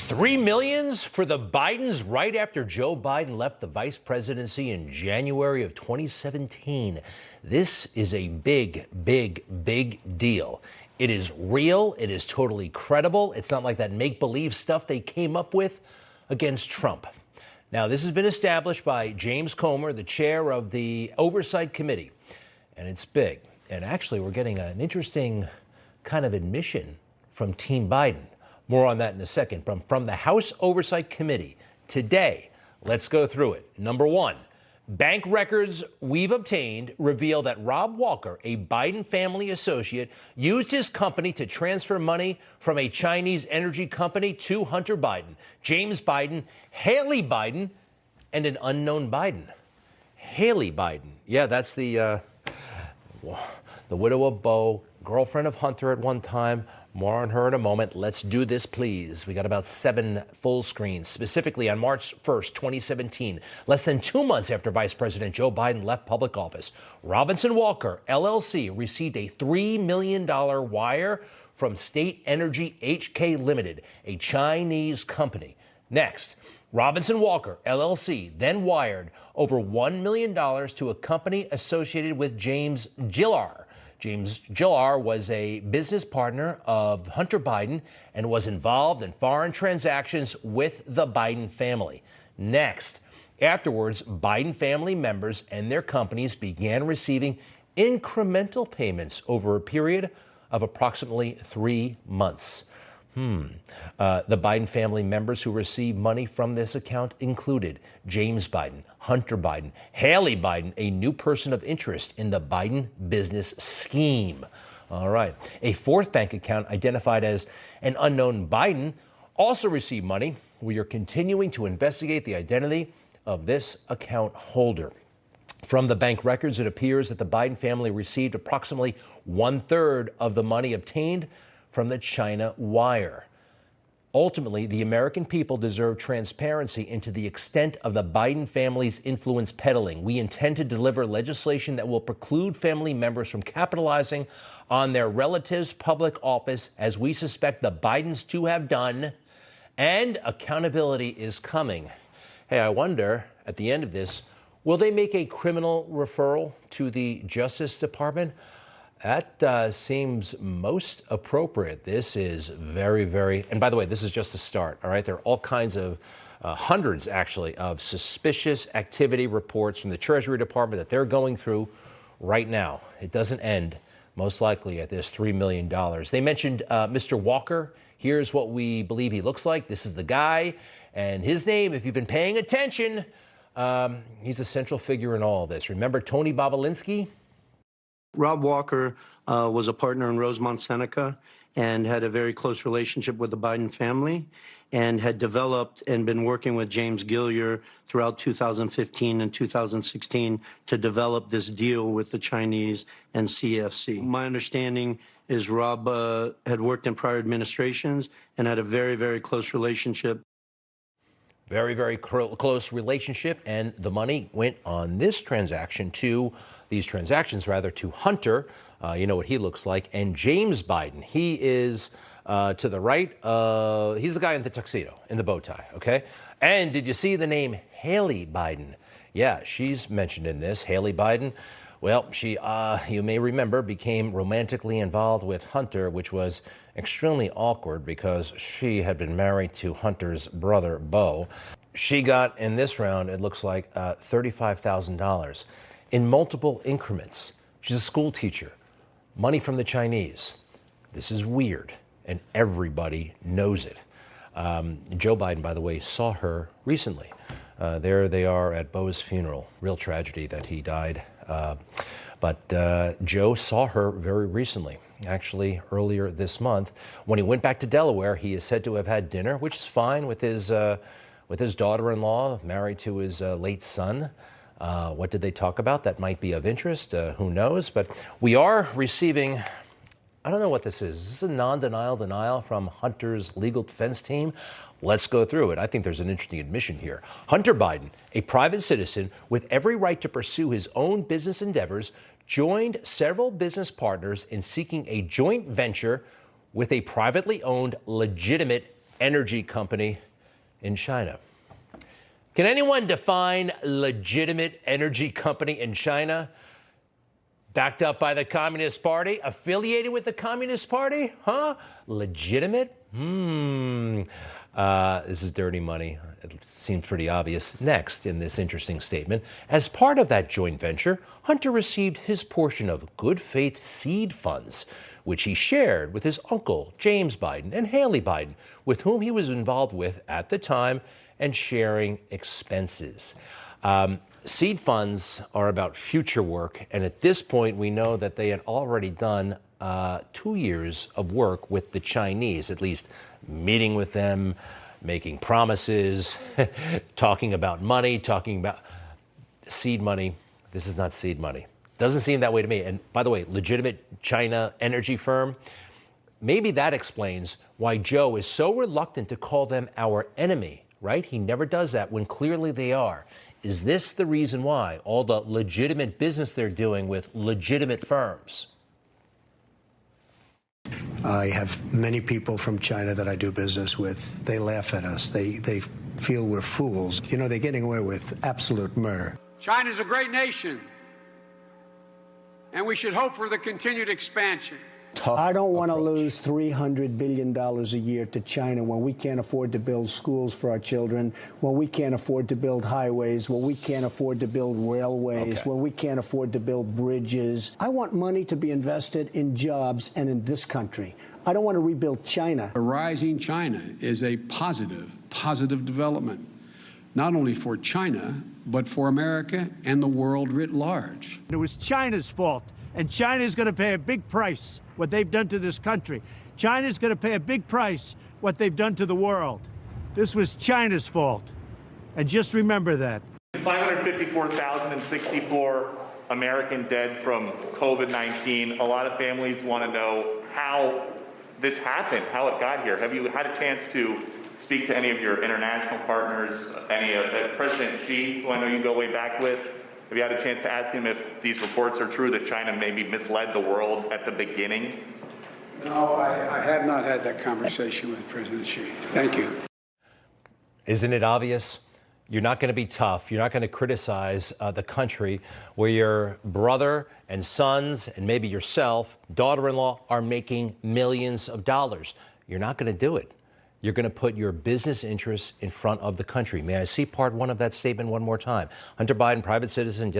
$3 million for the Bidens right after Joe Biden left the vice presidency in January of 2017. This is a big, big, big deal. It is real. It is totally credible. It's not like that make-believe stuff they came up with against Trump. Now, this has been established by James Comer, the chair of the Oversight Committee, and it's big. And actually, we're getting an interesting kind of admission from Team Biden. More on that in a second. From the House Oversight Committee today, let's go through it. Number one, bank records we've obtained reveal that Rob Walker, a Biden family associate, used his company to transfer money from a Chinese energy company to Hunter Biden, James Biden, Haley Biden, and an unknown Biden. Haley Biden. Yeah, that's the widow of Beau, girlfriend of Hunter at one time. More on her in a moment. Let's do this, please. We got about 7 full screens. Specifically, on March 1st, 2017, less than 2 months after Vice President Joe Biden left public office, Robinson Walker, LLC, received a $3 million wire from State Energy HK Limited, a Chinese company. Next, Robinson Walker, LLC, then wired over $1 million to a company associated with James Gillar. James Gillar was a business partner of Hunter Biden and was involved in foreign transactions with the Biden family. Next, afterwards, Biden family members and their companies began receiving incremental payments over a period of approximately 3 months. The Biden family members who received money from this account included James Biden, Hunter Biden, Haley Biden, a new person of interest in the Biden business scheme. All right. A fourth bank account identified as an unknown Biden also received money. We are continuing to investigate the identity of this account holder. From the bank records, it appears that the Biden family received approximately 1/3 of the money obtained from the China wire. Ultimately, the American people deserve transparency into the extent of the Biden family's influence peddling. We intend to deliver legislation that will preclude family members from capitalizing on their relatives' public office, as we suspect the Bidens to have done, and accountability is coming. Hey, I wonder, at the end of this, will they make a criminal referral to the Justice Department? That seems most appropriate. This is very, very, and by the way, this is just the start, all right? There are all kinds of, hundreds actually, of suspicious activity reports from the Treasury Department that they're going through right now. It doesn't end, most likely, at this $3 million. They mentioned Mr. Walker. Here's what we believe he looks like. This is the guy, and his name, if you've been paying attention, he's a central figure in all of this. Remember Tony Bobolinsky? Rob Walker was a partner in Rosemont Seneca and had a very close relationship with the Biden family and had developed and been working with James Gillar throughout 2015 and 2016 to develop this deal with the Chinese and CFC. My understanding is Rob had worked in prior administrations and had a very, very close relationship. Very, very close relationship, and the money went on this transaction to, these transactions rather, to Hunter, you know what he looks like, and James Biden. He is to the right, he's the guy in the tuxedo, in the bow tie, okay? And did you see the name Haley Biden? Yeah, she's mentioned in this, Haley Biden. Well, she, you may remember, became romantically involved with Hunter, which was extremely awkward because she had been married to Hunter's brother, Beau. She got, in this round, it looks like $35,000 in multiple increments. She's a school teacher. Money from the Chinese. This is weird, and everybody knows it. Joe Biden, by the way, saw her recently. There they are at Beau's funeral. Real tragedy that he died. But Joe saw her very recently, actually earlier this month. When he went back to Delaware, he is said to have had dinner, which is fine, with his daughter-in-law, married to his late son. What did they talk about? That might be of interest. Who knows? But we are receiving, I don't know what this is. Is this a non-denial denial from Hunter's legal defense team? Let's go through it. I think there's an interesting admission here. Hunter Biden, a private citizen with every right to pursue his own business endeavors, joined several business partners in seeking a joint venture with a privately owned, legitimate energy company in China. Can anyone define legitimate energy company in China? Backed up by the Communist Party? Affiliated with the Communist Party? Huh? Legitimate? This is dirty money. It seems pretty obvious. Next, in this interesting statement, as part of that joint venture, Hunter received his portion of good faith seed funds, which he shared with his uncle, James Biden, and Haley Biden, with whom he was involved with at the time and sharing expenses. Seed funds are about future work, and at this point, we know that they had already done 2 years of work with the Chinese, at least meeting with them, making promises, talking about money, talking about seed money. This is not seed money. Doesn't seem that way to me. And by the way, legitimate China energy firm, maybe that explains why Joe is so reluctant to call them our enemy, right? He never does that when clearly they are. Is this the reason why? All the legitimate business they're doing with legitimate firms? I have many people from China that I do business with. They laugh at us. They feel we're fools. You know, they're getting away with absolute murder. China's a great nation, and we should hope for the continued expansion. I don't want to lose $300 billion a year to China when we can't afford to build schools for our children, when we can't afford to build highways, when we can't afford to build railways, when we can't afford to build bridges. I want money to be invested in jobs and in this country. I don't want to rebuild China. A rising China is a positive development, not only for China, but for America and the world writ large. It was China's fault, and China's going to pay a big price what they've done to this country. China's going to pay a big price what they've done to the world. This was China's fault, and just remember that. 554,064 American dead from COVID-19. A lot of families want to know how this happened, how it got here. Have you had a chance to speak to any of your international partners, any of President Xi, who I know you go way back with? Have you had a chance to ask him if these reports are true that China maybe misled the world at the beginning? No, I have not had that conversation with President Xi. Thank you. Isn't it obvious? You're not going to be tough. You're not going to criticize the country where your brother and sons and maybe yourself, daughter-in-law, are making millions of dollars. You're not going to do it. You're going to put your business interests in front of the country. May I see part one of that statement one more time? Hunter Biden, private citizen,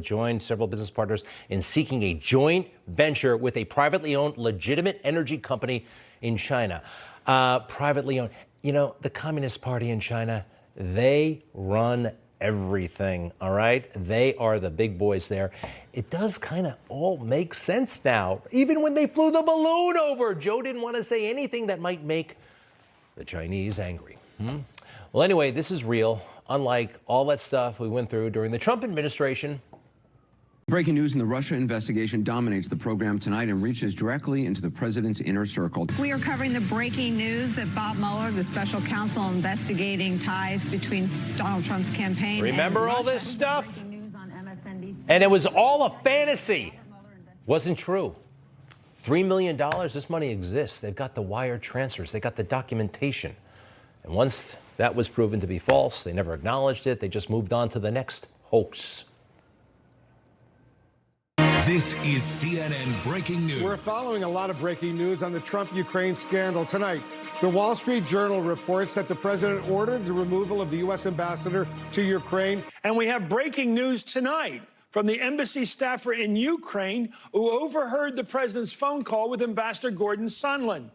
joined several business partners in seeking a joint venture with a privately owned legitimate energy company in China. Privately owned. You know, the Communist Party in China, they run everything, all right? They are the big boys there. It does kind of all make sense now. Even when they flew the balloon over, Joe didn't want to say anything that might make the Chinese angry. Well, anyway, this is real, unlike all that stuff we went through during the Trump administration. Breaking news in the Russia investigation dominates the program tonight and reaches directly into the president's inner circle. We are covering the breaking news that Bob Mueller, the special counsel investigating ties between Donald Trump's campaign. Remember all this stuff? And it was all a fantasy. Wasn't true. $3 million, this money exists. They've got the wire transfers. They got the documentation. And once that was proven to be false, they never acknowledged it. They just moved on to the next hoax. This is CNN Breaking News. We're following a lot of breaking news on the Trump-Ukraine scandal tonight. The Wall Street Journal reports that the president ordered the removal of the U.S. ambassador to Ukraine. And we have breaking news tonight from the embassy staffer in Ukraine who overheard the president's phone call with Ambassador Gordon Sondland.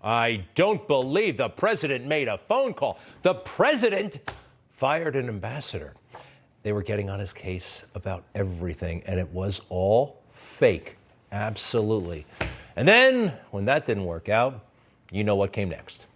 I don't believe the president made a phone call. The president fired an ambassador. They were getting on his case about everything, and it was all fake. Absolutely. And then, when that didn't work out, you know what came next.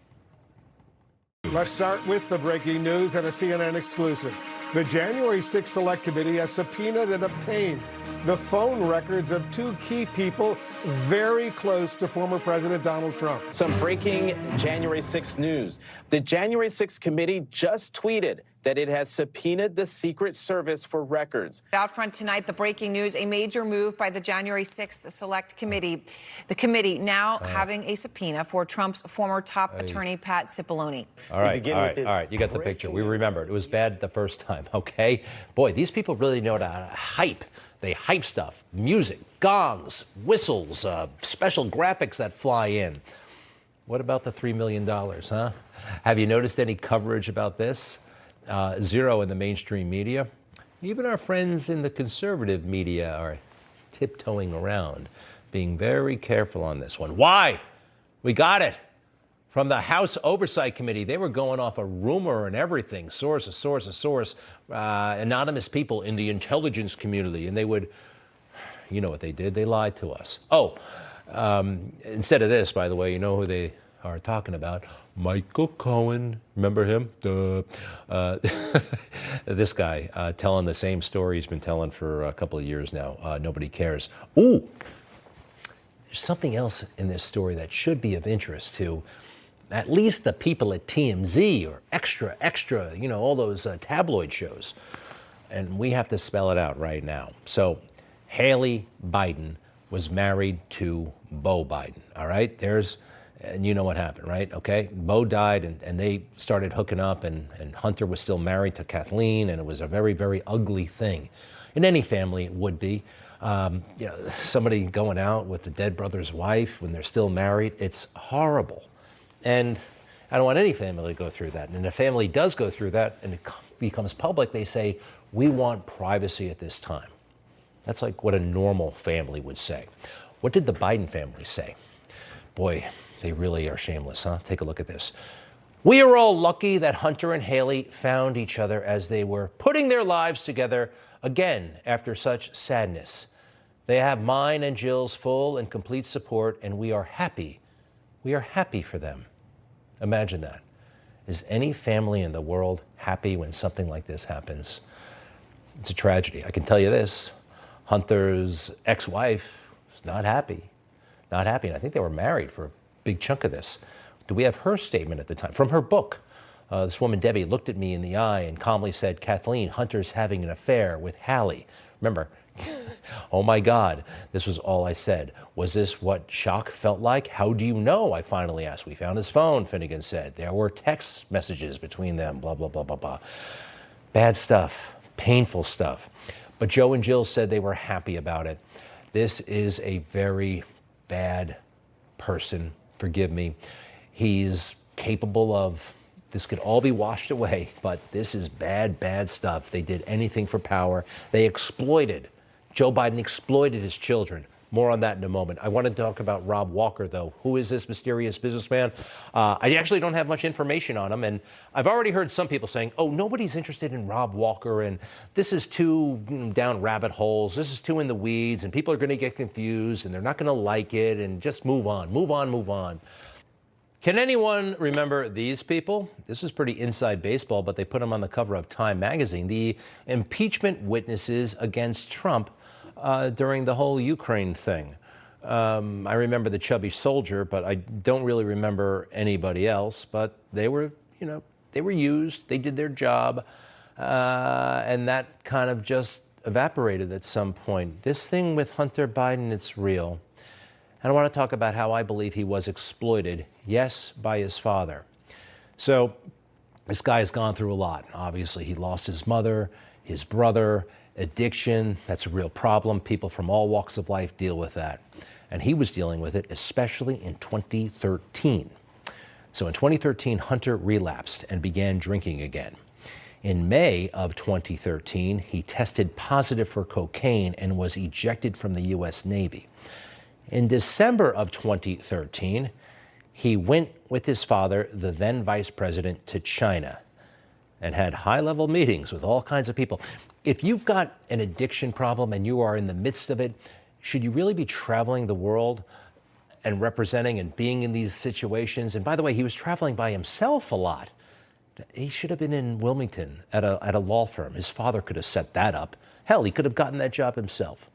Let's start with the breaking news and a CNN exclusive. The January 6th Select Committee has subpoenaed and obtained the phone records of two key people very close to former President Donald Trump. Some breaking January 6th news. The January 6th committee just tweeted that it has subpoenaed the Secret Service for records. Out front tonight, the breaking news, a major move by the January 6th Select Committee. The committee now having a subpoena for Trump's former top attorney, Pat Cipollone. All right, you got the picture. We remember it was bad the first time, okay? Boy, these people really know how to hype. They hype stuff, music, gongs, whistles, special graphics that fly in. What about the $3 million, huh? Have you noticed any coverage about this? Zero in the mainstream media. Even our friends in the conservative media are tiptoeing around, being very careful on this one. Why? We got it. From the House Oversight Committee, they were going off a rumor and everything. Source, anonymous people in the intelligence community. And they would, you know what they did? They lied to us. Instead of this, by the way, you know who they are talking about? Michael Cohen. Remember him? This guy telling the same story he's been telling for a couple of years now. Nobody cares. Ooh, there's something else in this story that should be of interest to at least the people at TMZ or Extra, you know, all those tabloid shows. And we have to spell it out right now. So Haley Biden was married to Beau Biden, all right? And you know what happened, right? Okay, Beau died and they started hooking up and Hunter was still married to Kathleen, and it was a very, very ugly thing. In any family, it would be. Somebody going out with the dead brother's wife when they're still married, it's horrible. And I don't want any family to go through that. And if a family does go through that and it becomes public, they say, we want privacy at this time. That's like what a normal family would say. What did the Biden family say? Boy, they really are shameless, huh? Take a look at this. We are all lucky that Hunter and Haley found each other as they were putting their lives together again after such sadness. They have mine and Jill's full and complete support, and we are happy. We are happy for them. Imagine that. Is any family in the world happy when something like this happens? It's a tragedy. I can tell you this. Hunter's ex-wife was not happy. Not happy. And I think they were married for a big chunk of this. Do we have her statement at the time? From her book, this woman, Debbie, looked at me in the eye and calmly said, Kathleen, Hunter's having an affair with Hallie. Remember, oh my God, this was all I said. Was this what shock felt like? How do you know? I finally asked. We found his phone, Finnegan said. There were text messages between them, blah, blah, blah, blah, blah. Bad stuff, painful stuff. But Joe and Jill said they were happy about it. This is a very bad person, forgive me. He's capable of, this could all be washed away, but this is bad, bad stuff. They did anything for power. They exploited. Joe Biden exploited his children. More on that in a moment. I want to talk about Rob Walker, though. Who is this mysterious businessman? I actually don't have much information on him, and I've already heard some people saying, oh, nobody's interested in Rob Walker, and this is too down rabbit holes, this is too in the weeds, and people are going to get confused, and they're not going to like it, and just move on, move on, move on. Can anyone remember these people? This is pretty inside baseball, but they put them on the cover of Time magazine. The impeachment witnesses against Trump during the whole Ukraine thing. I remember the chubby soldier, but I don't really remember anybody else. But they were, they were used. They did their job. And that kind of just evaporated at some point. This thing with Hunter Biden, it's real. And I want to talk about how I believe he was exploited, yes, by his father. So this guy has gone through a lot. Obviously, he lost his mother, his brother, addiction. That's a real problem. People from all walks of life deal with that. And he was dealing with it, especially in 2013. So in 2013, Hunter relapsed and began drinking again. In May of 2013, he tested positive for cocaine and was ejected from the U.S. Navy. In December of 2013, he went with his father, the then vice president, to China and had high-level meetings with all kinds of people. If you've got an addiction problem and you are in the midst of it, should you really be traveling the world and representing and being in these situations? And by the way, he was traveling by himself a lot. He should have been in Wilmington at a law firm. His father could have set that up. Hell, he could have gotten that job himself.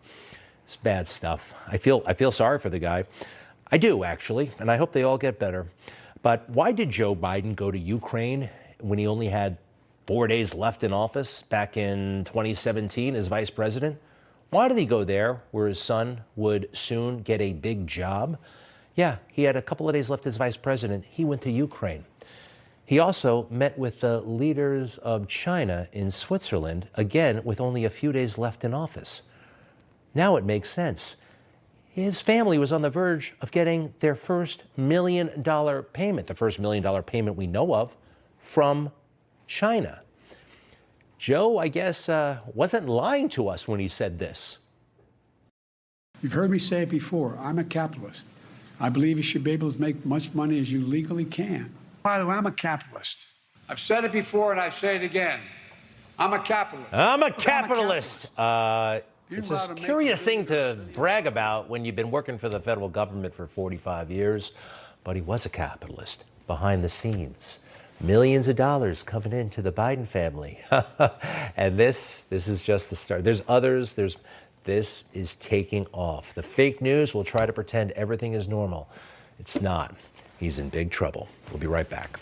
It's bad stuff. I feel sorry for the guy. I do, actually, and I hope they all get better. But why did Joe Biden go to Ukraine when he only had 4 days left in office back in 2017 as vice president. Why did he go there where his son would soon get a big job? Yeah, he had a couple of days left as vice president. He went to Ukraine. He also met with the leaders of China in Switzerland, again, with only a few days left in office. Now it makes sense. His family was on the verge of getting their first $1 million payment, the first $1 million payment we know of, from China. Joe, I guess, wasn't lying to us when he said this. You've heard me say it before. I'm a capitalist. I believe you should be able to make as much money as you legally can. By the way, I'm a capitalist. I've said it before and I say it again. I'm a capitalist. I'm a capitalist. It's a curious thing to brag about when you've been working for the federal government for 45 years, but he was a capitalist behind the scenes. Millions of dollars coming into the Biden family. And this is just the start. There's others. This is taking off. The fake news will try to pretend everything is normal. It's not. He's in big trouble. We'll be right back.